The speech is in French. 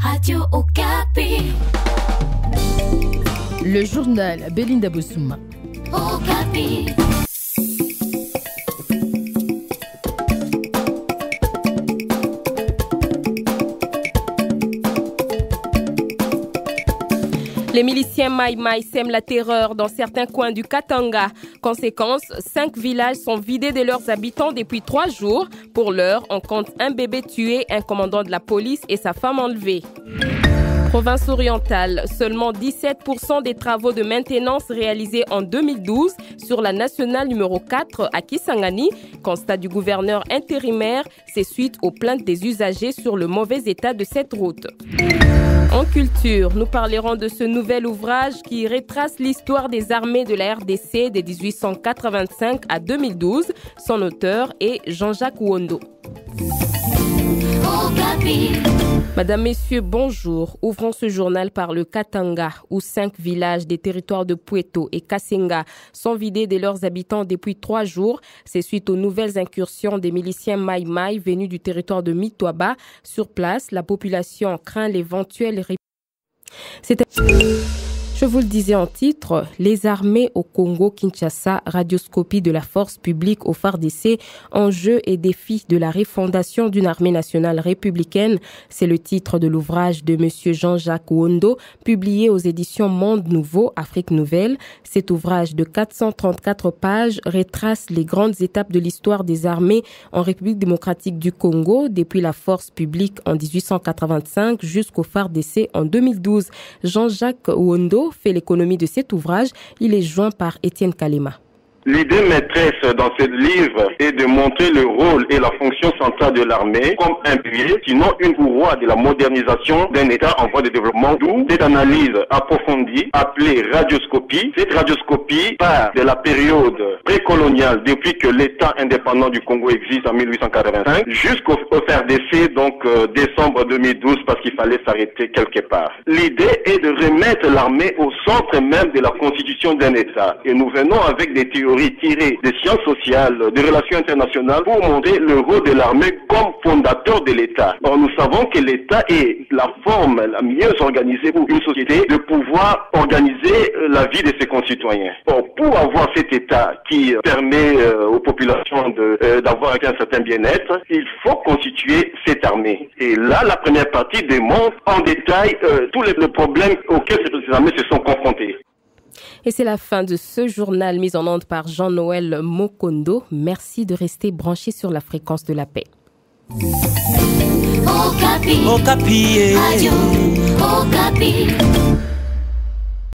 Radio Okapi. Le journal Belinda Bossouma. Okapi. Les miliciens Maï-Maï sèment la terreur dans certains coins du Katanga. Conséquence, 5 villages sont vidés de leurs habitants depuis 3 jours. Pour l'heure, on compte un bébé tué, un commandant de la police et sa femme enlevée. Province orientale, seulement 17% des travaux de maintenance réalisés en 2012 sur la nationale numéro 4 à Kisangani. Constat du gouverneur intérimaire, c'est suite aux plaintes des usagers sur le mauvais état de cette route. En culture, nous parlerons de ce nouvel ouvrage qui retrace l'histoire des armées de la RDC de 1885 à 2012. Son auteur est Jean-Jacques Wondo. Madame, Messieurs, bonjour. Ouvrons ce journal par le Katanga, où 5 villages des territoires de Pweto et Kasenga sont vidés de leurs habitants depuis 3 jours. C'est suite aux nouvelles incursions des miliciens Maï-Maï venus du territoire de Mitwaba. Sur place, la population craint l'éventuelle Je vous le disais en titre, les armées au Congo-Kinshasa, radioscopie de la force publique au FARDC, enjeux et défis de la refondation d'une armée nationale républicaine. C'est le titre de l'ouvrage de monsieur Jean-Jacques Wondo, publié aux éditions Monde Nouveau, Afrique Nouvelle. Cet ouvrage de 434 pages retrace les grandes étapes de l'histoire des armées en République démocratique du Congo, depuis la force publique en 1885 jusqu'au FARDC en 2012. Jean-Jacques Wondo fait l'économie de cet ouvrage. Il est joint par Étienne Kalema. L'idée maîtresse dans ce livre est de montrer le rôle et la fonction centrale de l'armée comme un pilier, sinon une courroie de la modernisation d'un État en voie de développement, d'où cette analyse approfondie appelée radioscopie. Cette radioscopie part de la période précoloniale, depuis que l'État indépendant du Congo existe en 1885, jusqu'au FARDC, donc décembre 2012, parce qu'il fallait s'arrêter quelque part. L'idée est de remettre l'armée au centre même de la constitution d'un État. Et nous venons avec des théories tirées des sciences sociales, des relations internationales, pour montrer le rôle de l'armée comme fondateur de l'État. Or, nous savons que l'État est la forme la mieux organisée pour une société de pouvoir organiser la vie de ses concitoyens. Or, pour avoir cet État qui permet aux populations d'avoir un certain bien-être, il faut constituer cette armée. Et là, la première partie démontre en détail tous les problèmes auxquels ces armées se sont confrontées. Et c'est la fin de ce journal mis en onde par Jean-Noël Mokondo. Merci de rester branché sur la fréquence de la paix. Okapi. Okapi. Radio Okapi.